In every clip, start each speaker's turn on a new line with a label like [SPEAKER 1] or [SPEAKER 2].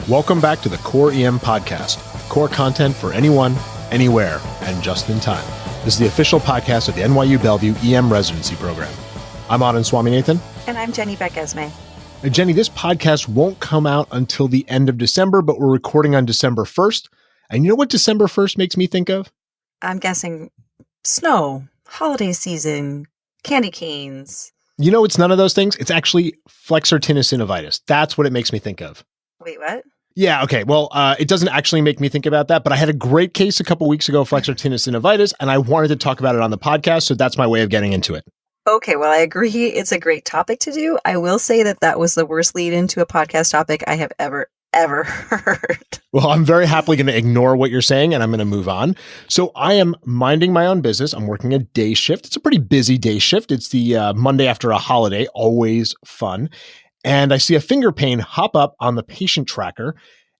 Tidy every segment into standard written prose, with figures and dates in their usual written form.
[SPEAKER 1] Welcome back to the Core EM Podcast, core content for anyone, anywhere, and just in time. This is the official podcast of the NYU Bellevue EM Residency Program. I'm Anand Swaminathan.
[SPEAKER 2] And I'm Jenny Beck-Esme.
[SPEAKER 1] Now, Jenny, this podcast won't come out until the end of December, but we're recording on December 1st. And you know what December 1st makes me think of?
[SPEAKER 2] I'm guessing snow, holiday season, candy canes.
[SPEAKER 1] You know, it's none of those things. It's actually Flexor Tenosynovitis. That's what it makes me think of.
[SPEAKER 2] Wait, what?
[SPEAKER 1] Yeah, okay. Well, it doesn't actually make me think about that, but I had a great case a couple weeks ago of Flexor Tenosynovitis, and I wanted to talk about it on the podcast, so that's my way of getting into it.
[SPEAKER 2] Okay, well, I agree. It's a great topic to do. I will say that was the worst lead into a podcast topic I have ever heard.
[SPEAKER 1] Well, I'm very happily going to ignore what you're saying, and I'm going to move on. So I am minding my own business. I'm working a day shift. It's a pretty busy day shift. It's the Monday after a holiday, always fun. And I see a finger pain hop up on the patient tracker.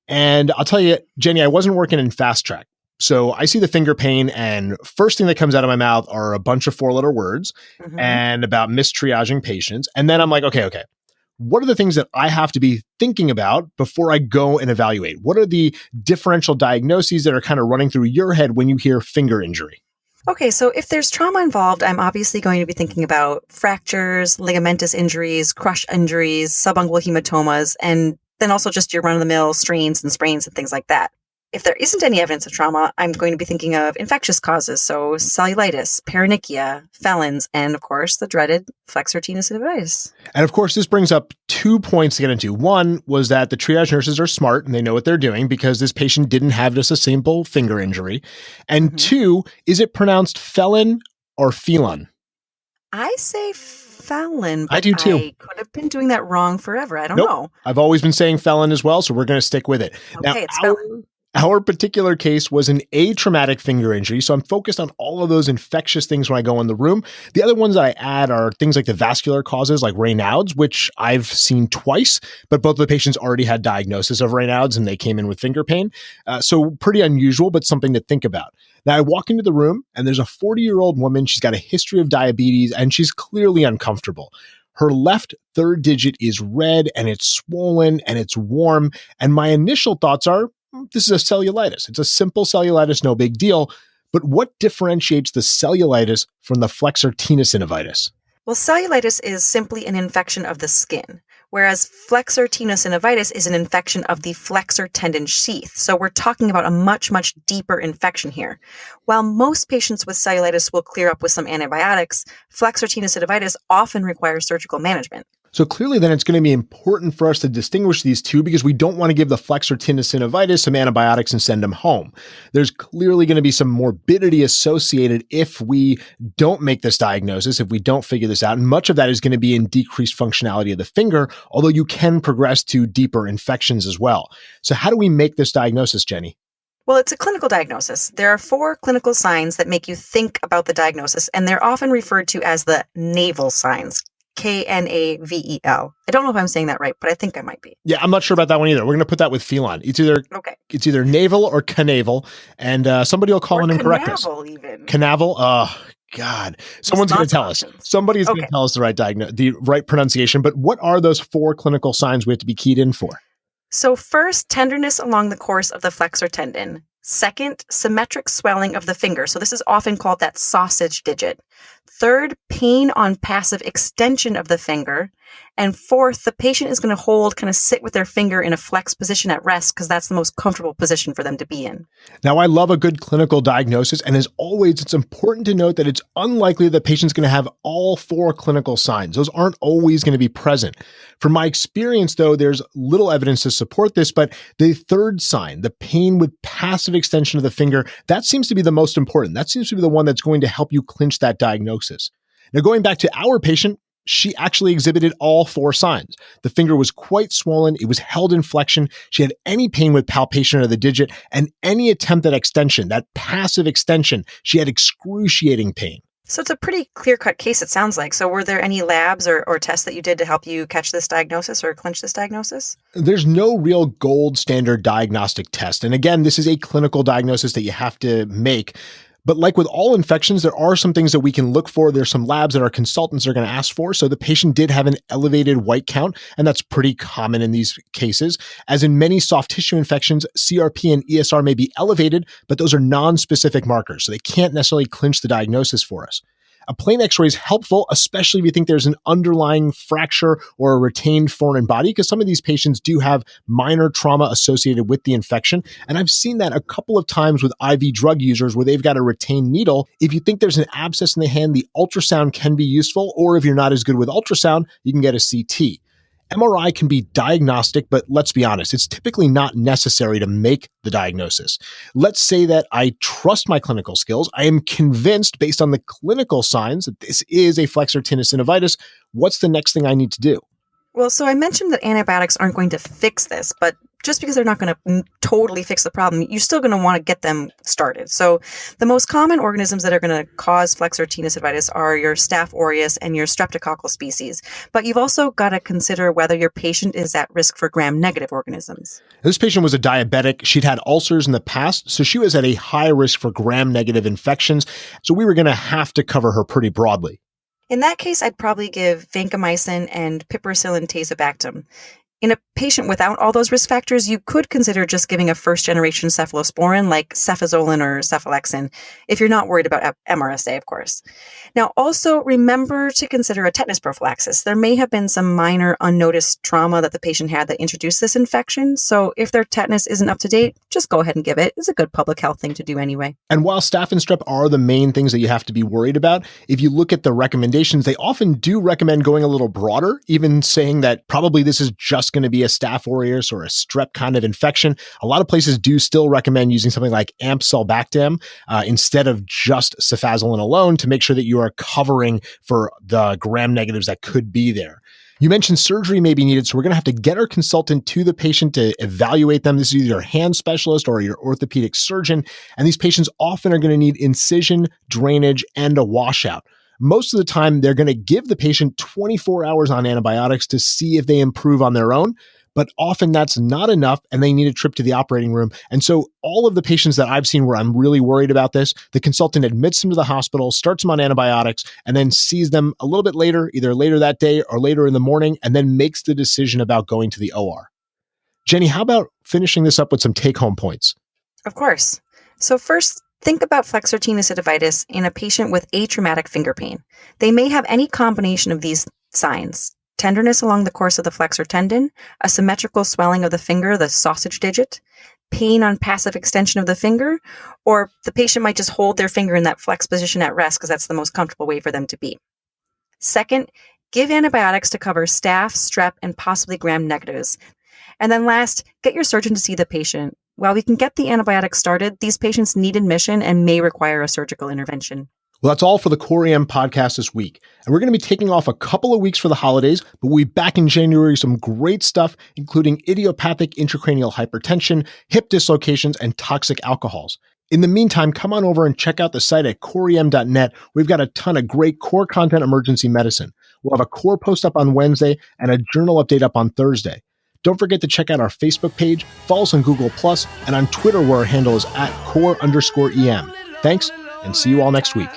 [SPEAKER 1] And I'll tell you, Jenny, I wasn't working in fast track. So I see the finger pain, and first thing that comes out of my mouth are a bunch of 4-letter words and about mistriaging patients. And then I'm like, okay. What are the things that I have to be thinking about before I go and evaluate? What are the differential diagnoses that are kind of running through your head when you hear finger injury?
[SPEAKER 2] Okay, so if there's trauma involved, I'm obviously going to be thinking about fractures, ligamentous injuries, crush injuries, subungual hematomas, and then also just your run-of-the-mill strains and sprains and things like that. If there isn't any evidence of trauma, I'm going to be thinking of infectious causes, so cellulitis, paronychia, felons, and of course, the dreaded Flexor Tenosynovitis.
[SPEAKER 1] And of course, this brings up 2 points to get into. One was that the triage nurses are smart and they know what they're doing because this patient didn't have just a simple finger injury. And two, is it pronounced felon or felon?
[SPEAKER 2] I say felon, but
[SPEAKER 1] I do too.
[SPEAKER 2] I could have been doing that wrong forever. I don't know.
[SPEAKER 1] I've always been saying felon as well, so we're going to stick with it.
[SPEAKER 2] Okay,
[SPEAKER 1] now,
[SPEAKER 2] it's felon.
[SPEAKER 1] Our particular case was an atraumatic finger injury, so I'm focused on all of those infectious things when I go in the room. The other ones that I add are things like the vascular causes like Raynaud's, which I've seen twice, but both of the patients already had diagnosis of Raynaud's and they came in with finger pain. So pretty unusual, but something to think about. Now I walk into the room and there's a 40-year-old woman. She's got a history of diabetes and she's clearly uncomfortable. Her left third digit is red and it's swollen and it's warm. And my initial thoughts are, this is a cellulitis. It's a simple cellulitis, no big deal. But what differentiates the cellulitis from the Flexor Tenosynovitis?
[SPEAKER 2] Well, cellulitis is simply an infection of the skin, whereas Flexor Tenosynovitis is an infection of the flexor tendon sheath. So we're talking about a much, much deeper infection here. While most patients with cellulitis will clear up with some antibiotics, Flexor Tenosynovitis often requires surgical management.
[SPEAKER 1] So clearly then it's going to be important for us to distinguish these two because we don't want to give the Flexor Tenosynovitis some antibiotics and send them home. There's clearly going to be some morbidity associated if we don't make this diagnosis, if we don't figure this out. And much of that is going to be in decreased functionality of the finger, although you can progress to deeper infections as well. So how do we make this diagnosis, Jenny?
[SPEAKER 2] Well, it's a clinical diagnosis. There are 4 clinical signs that make you think about the diagnosis, and they're often referred to as the navel signs. K-N-A-V-E-L. I don't know if I'm saying that right, but I think I might be.
[SPEAKER 1] Yeah, I'm not sure about that one either. We're going to put that with felon. It's either navel or canavel, and somebody will call in and correct us.
[SPEAKER 2] Canavel even.
[SPEAKER 1] Canavel? Oh, God. Someone's going to tell us. Somebody's going to tell us the right pronunciation. But what are those 4 clinical signs we have to be keyed in for?
[SPEAKER 2] So first, tenderness along the course of the flexor tendon. Second, symmetric swelling of the finger. So this is often called that sausage digit. Third, pain on passive extension of the finger. And fourth, the patient is going to kind of sit with their finger in a flex position at rest because that's the most comfortable position for them to be in.
[SPEAKER 1] Now, I love a good clinical diagnosis. And as always, it's important to note that it's unlikely that the patient's going to have all 4 clinical signs. Those aren't always going to be present. From my experience, though, there's little evidence to support this, but the third sign, the pain with passive extension of the finger, that seems to be the most important. That seems to be the one that's going to help you clinch that diagnosis. Now, going back to our patient, she actually exhibited all 4 signs. The finger was quite swollen. It was held in flexion. She had any pain with palpation of the digit and any attempt at extension, that passive extension, she had excruciating pain.
[SPEAKER 2] So it's a pretty clear-cut case, it sounds like. So were there any labs or tests that you did to help you catch this diagnosis or clinch this diagnosis?
[SPEAKER 1] There's no real gold standard diagnostic test. And again, this is a clinical diagnosis that you have to make. But like with all infections, there are some things that we can look for. There's some labs that our consultants are going to ask for. So the patient did have an elevated white count, and that's pretty common in these cases. As in many soft tissue infections, CRP and ESR may be elevated, but those are non-specific markers, so they can't necessarily clinch the diagnosis for us. A plain x-ray is helpful, especially if you think there's an underlying fracture or a retained foreign body, because some of these patients do have minor trauma associated with the infection. And I've seen that a couple of times with IV drug users where they've got a retained needle. If you think there's an abscess in the hand, the ultrasound can be useful, or if you're not as good with ultrasound, you can get a CT. MRI can be diagnostic, but let's be honest, it's typically not necessary to make the diagnosis. Let's say that I trust my clinical skills. I am convinced based on the clinical signs that this is a Flexor Tenosynovitis. What's the next thing I need to do?
[SPEAKER 2] Well, so I mentioned that antibiotics aren't going to fix this, but just because they're not going to totally fix the problem, you're still going to want to get them started. So the most common organisms that are going to cause Flexor Tenosynovitis are your staph aureus and your streptococcal species. But you've also got to consider whether your patient is at risk for gram-negative organisms.
[SPEAKER 1] This patient was a diabetic. She'd had ulcers in the past, so she was at a high risk for gram-negative infections. So we were going to have to cover her pretty broadly.
[SPEAKER 2] In that case, I'd probably give vancomycin and piperacillin tazobactam. In a patient without all those risk factors, you could consider just giving a first-generation cephalosporin like cefazolin or cephalexin, if you're not worried about MRSA, of course. Now, also remember to consider a tetanus prophylaxis. There may have been some minor unnoticed trauma that the patient had that introduced this infection, so if their tetanus isn't up to date, just go ahead and give it. It's a good public health thing to do anyway.
[SPEAKER 1] And while staph and strep are the main things that you have to be worried about, if you look at the recommendations, they often do recommend going a little broader, even saying that probably this is just going to be a staph aureus or a strep kind of infection. A lot of places do still recommend using something like amp-sulbactam instead of just cefazolin alone to make sure that you are covering for the gram-negatives that could be there. You mentioned surgery may be needed, so we're going to have to get our consultant to the patient to evaluate them. This is either your hand specialist or your orthopedic surgeon, and these patients often are going to need incision, drainage, and a washout. Most of the time, they're going to give the patient 24 hours on antibiotics to see if they improve on their own, but often that's not enough and they need a trip to the operating room. And so all of the patients that I've seen where I'm really worried about this, the consultant admits them to the hospital, starts them on antibiotics, and then sees them a little bit later, either later that day or later in the morning, and then makes the decision about going to the OR. Jenny, how about finishing this up with some take-home points?
[SPEAKER 2] Of course. So first, think about Flexor Tenosynovitis in a patient with atraumatic finger pain. They may have any combination of these signs: tenderness along the course of the flexor tendon, a symmetrical swelling of the finger, the sausage digit, pain on passive extension of the finger, or the patient might just hold their finger in that flex position at rest because that's the most comfortable way for them to be. Second, give antibiotics to cover staph, strep, and possibly gram-negatives. And then last, get your surgeon to see the patient. While we can get the antibiotics started, these patients need admission and may require a surgical intervention.
[SPEAKER 1] Well, that's all for the Core EM podcast this week. And we're going to be taking off a couple of weeks for the holidays, but we'll be back in January with some great stuff, including idiopathic intracranial hypertension, hip dislocations, and toxic alcohols. In the meantime, come on over and check out the site at coreem.net. We've got a ton of great core content emergency medicine. We'll have a core post up on Wednesday and a journal update up on Thursday. Don't forget to check out our Facebook page, follow us on Google+, and on Twitter where our handle is @core_EM. Thanks, and see you all next week.